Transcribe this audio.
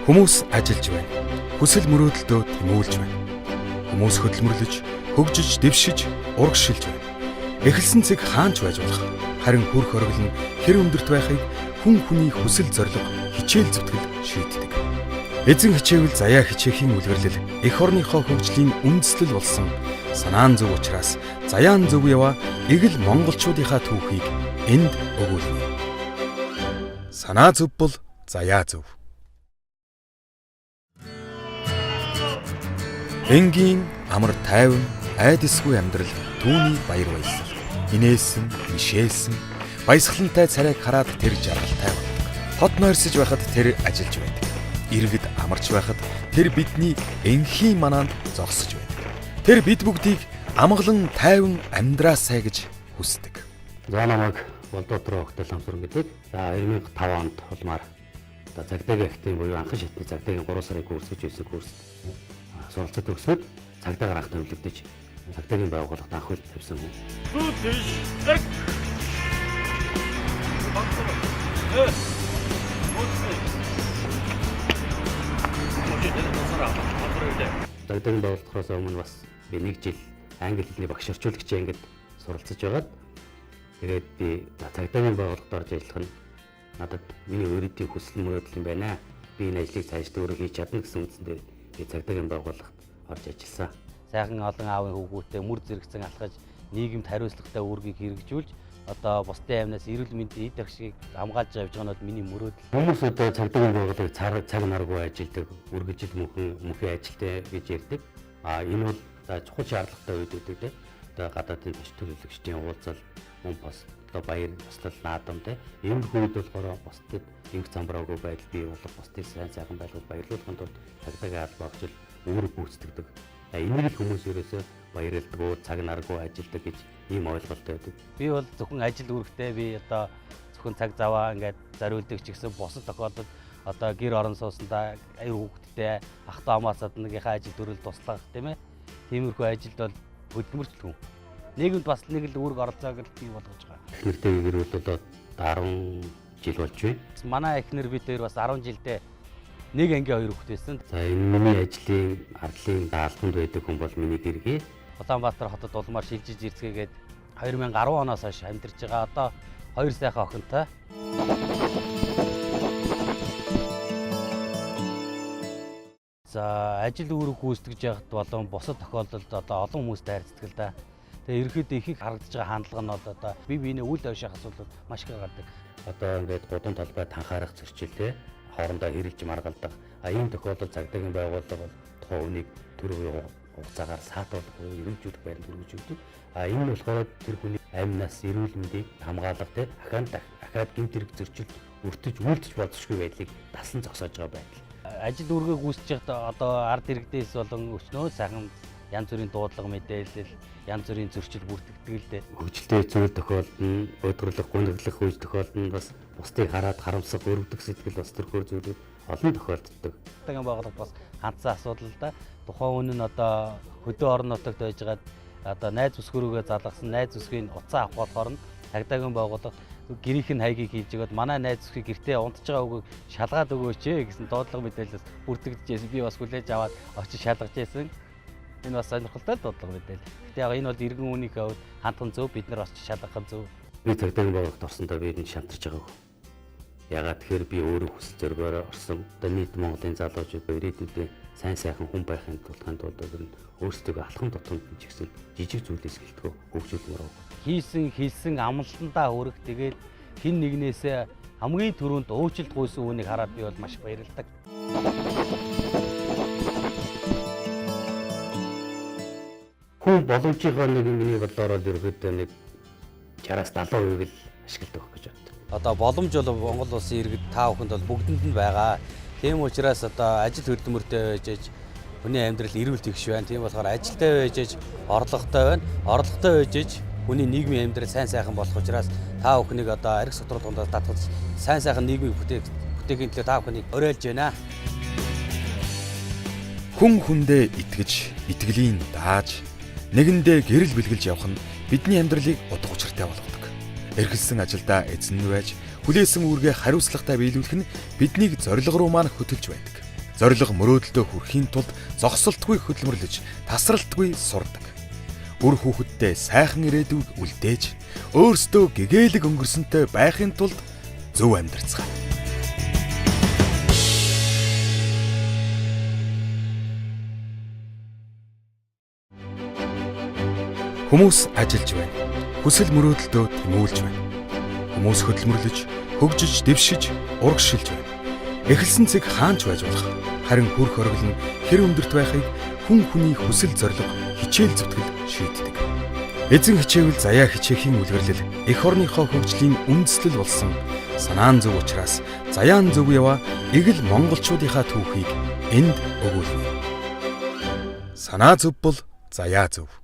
Хүмүүс ажиллаж байна. Хүсэл мөрөөдөлдөө тэмүүлж байна. Хүмүүс хөдөлмөрлөж, хөгжиж, дэвшиж, урагшилж байна. Эхэлсэн цэг хаанч байж болох. Харин хүрх оргил нь хэр өндөрт байхыг хүн хүний хүсэл зориг хичээл зүтгэл шийддэг. Эзэн хичээвэл заяа хичээхийн үлгэрлэл эх орныхоо хөгжлийн үндэслэл болсон санаан зөв учраас заяан зөв яваа эгэл монголчуудынхаа түүхийг энд өгүүлнэ. Санаа зөв бол заяа зөв. Энгийн амар тайван айдасгүй амьдрал түүний баяр баясгал. Инээсэн, мишээсэн, баясгалантай царайг хараад тэр жаргалтай болдог. Хот нойрсож байхад тэр ажиллаж байдаг. Иргэд амарч байхад тэр бидний энхийн манаанд зогсож байдаг. Тэр бид бүгдийг амгалан тайван амьдраасай гэж хүсдэг. За намайг Болдоотор хотел хамсран гэдэг. За 2005 онд улмаар цагдаагийн ахтын буюу анхан шатны цагдаагийн 3 сарын курс гэж байсан курс суралцад өгсөд цагдаа гарах төвлөгдөж цагдаагийн байгууллагад анх үйл тавьсан хүн. Цагдаагийн байгууллагаас өмнө бас би 1 жил англи хэлний багш орчуулагчийн ангид суралцж байгаад тэгээд би цагдаагийн байгууллагад орж ажиллах нь надад миний өөрийн хүсэл мөрөөдөл юм байна. Би энэ ажлыг цаашдаа өөрөө хийж чадна гэсэн үндсэндээ би цагдаагийн байгууллагад орж ажилласан. Сайхан олон аавын хүүгүүтэй мөр зэрэгцэн алхаж нийгэмд хариуцлагатай үүргийг хэрэгжүүлж одоо бусдын амнаас эрүүл мэндийн эд агшийг хамгаалж явж байгаа нь миний мөрөөдөл. Хүмүүс одоо цагдаагийн байгууллагыг цаг наргүй ажилдаг, үргэлжил мөнхийн ажилтай гэж ярьдаг. Энэ бол чухал шаардлагатай үед үүдээ одоо гадаадын төч төлөвлөгчдийн уулзал, мөн бас одоо баяр туслал наадам ийм үед болохоор бусдад инх замбраагүй байдал бий болох бусдын сайхан байлгыг баярлуулахын тулд цагдаагийн албаагчил үүрэг гүйцэтгэдэг. Энийг л хүмүүс ерөөсөө баярлдаг, цаг наргүй ажилдаг гэж ийм ойлголттой байдаг. Би бол зөвхөн ажил үүрэгтэй би одоо зөвхөн цаг заваа ингээд зориулдаг ч гэсэн бусад тохиолдолд одоо гэр орон суусандаа аяр хүүхдтэй ах トゥ амаас одныхаа ажил төрөл туслах тийм ээ. Тиймэрхүү ажилд бол хөдөлмөрчлөх хүн. Нийгэмд бас нэг л үүрэг оролцоог л бий болгож байгаа. Эхнэртэй гэрүүд одоо 10 жил болж байна. Манай эхнэр бид хоёр бас 10 жилдээ нэг ангийн 2 хүүхэд байсан. За энэ миний ажлын арлын даалгавранд байдаг хүн бол миний гэргээ. Улаанбаатар хотод улмаар шилжиж ирцгээгээд 2010 оноос хойш амьдарч байгаа. Одоо 2 сайхан охинтой. За ажил үүрэг гүйцэтгэж явахд болон бусад тохиолдолд одоо олон хүмүүстэй харьцдаг л да. Тэгээ ерөөхдөө ихэнх харагдаж байгаа хандлага нь бол одоо бие биенээ үл авших асуудал маш их гардаг. Одоо ингээд гудамж талбай танхаарах зөрчилтэй хоорондоо хэрэлж маргалдах. Ийм тохиолдолд цагдаагийн байгууллага бол тухайн үнийг төр үеийн хугацаагаар саатуулах, эрүүлжүүлэх байранд өргөжүүлдэг. Энэ нь болохоор тэр хүний амнаас эрүүл мэндийг хамгаалах ахаад гэмт хэрэг зөрчилд өртөж үйлдэж болзошгүй байдлыг дасан зогсоож байгаа байдал. Ажил үүргээ гүйцэж байхдаа одоо ард иргэдээс болон өчнөө сайхан янз бүрийн дуудлага мэдээлэл, янз бүрийн зөрчил бүртгэдэг л дээ. Хөгжилтэй зүйл тохиолдно, өдөрлөх, гүнэглэх үйл тохиолдно, бас бусдыг хараад харамсах, өрөвдөх сэтгэл бас төрхөөр зүйлүүд олон тохиолддог. Цагдаагийн байгууллага бас хандсан асуудал л да. Тухайн хүн нь одоо хөдөө орон нутагт байжгаад одоо найз бүсгүүрүүгээ залгасан найз бүсгийн уцаа авах болохоор нь цагдаагийн байгууллага гэрийнх нь хайгийг хийж өгöd манай найз бүсгийн гэртээ унтж байгаа үгийг шалгаад өгөөч гэсэн дуудлага мэдээлэлс бүртгэжсэн. Би бас хүлээж аваад очиж шалгаж байсан. Энэ бас сонирхолтой дуудлага мэдээлэл. Гэтэ яг энэ бол иргэн үнийхээ хувьд хандхан зөв, бид нар очиж шалгах нь зөв. Би цагдаагийн байгууллагад орсондоо би энэ шантарч байгаа. Ягаад тэгэхээр би өөрөө хүсэл зоригоор орсон. Одоо нийт Монголын залуучууд ирээдүйдээ сайн сайхан хүн байхын тулд өөрсдөө алхам тутамд ч гэсэн жижиг зүйлээс гэлтгөө хөгжүүлмээр байна. Хийсэн амлалтандаа хүрэх тэгээд хин нэгнээсээ хамгийн түрүүнд уучлалт гуйсан хүнийг хараад би бол маш баярлагдав. Хүн боломжийнхоо нэг миний бодлоор ерөөдөө нэг 60-70% л ашигладаг гэж боддог. Одоо боломж бол Монгол улсын иргэд та бүхэнд бол бүгдэнд нь байгаа. Тийм учраас одоо ажил хөдөлмөртэй байж хүний амьдрал эрүүл тэгш байна. Тийм болохоор ажилтай байж орлоготой байна. Орлоготой байж хүний нийгмийн амьдрал сайн сайхан болох учраас та бүхнийг одоо арх сотрол дундаас татгаж сайн сайхан нийгмийг бүтээхийн төлөө та бүхнийг уриалж байна. Хүн хүндээ итгэж, итгэлийн дааж, нэгэндээ гэрэл бэлгэлж явах нь бидний амьдралыг утга учиртай болгодог. Эрхэлсэн ажилдаа эзэн нь байж, хүлээсэн үүргээ хариуцлагатай биелүүлэх нь биднийг зориг руу маань хөтөлж байдаг. зориг мөрөөдөлдөө хүрэхийн тулд зогсолтгүй хөдөлмөрлөж, тасралтгүй сурдаг. Үр хүүхэдтэй сайхан ирээдүйг үлдээж, өөрсдөө гэгээлэг өнгөрсөнтэй байхын тулд зөв амьдрацгаая. Хүмүүс ажиллаж байна. Хүсэл мөрөөдөлдөө тэмүүлж байна. Хүмүүс хөдөлмөрлөж, хөгжиж, дэвшиж, урагшилж байна. Эхэлсэн цэг хаанч байж болох. Харин хүрх оргил нь хэр өндөрт байхыг хүн хүний хүсэл зориг хичээл зүтгэл шийддэг. Эзэн хичээвэл заяа хичээхийн үлгэрлэл эх орныхоо хөгжлийн үндэслэл болсон. Санаан зөв учраас заяан зөв яваа эгэл монголчуудынхаа түүхийг энд өгүүлнэ. Санаа зөв бол заяа зөв.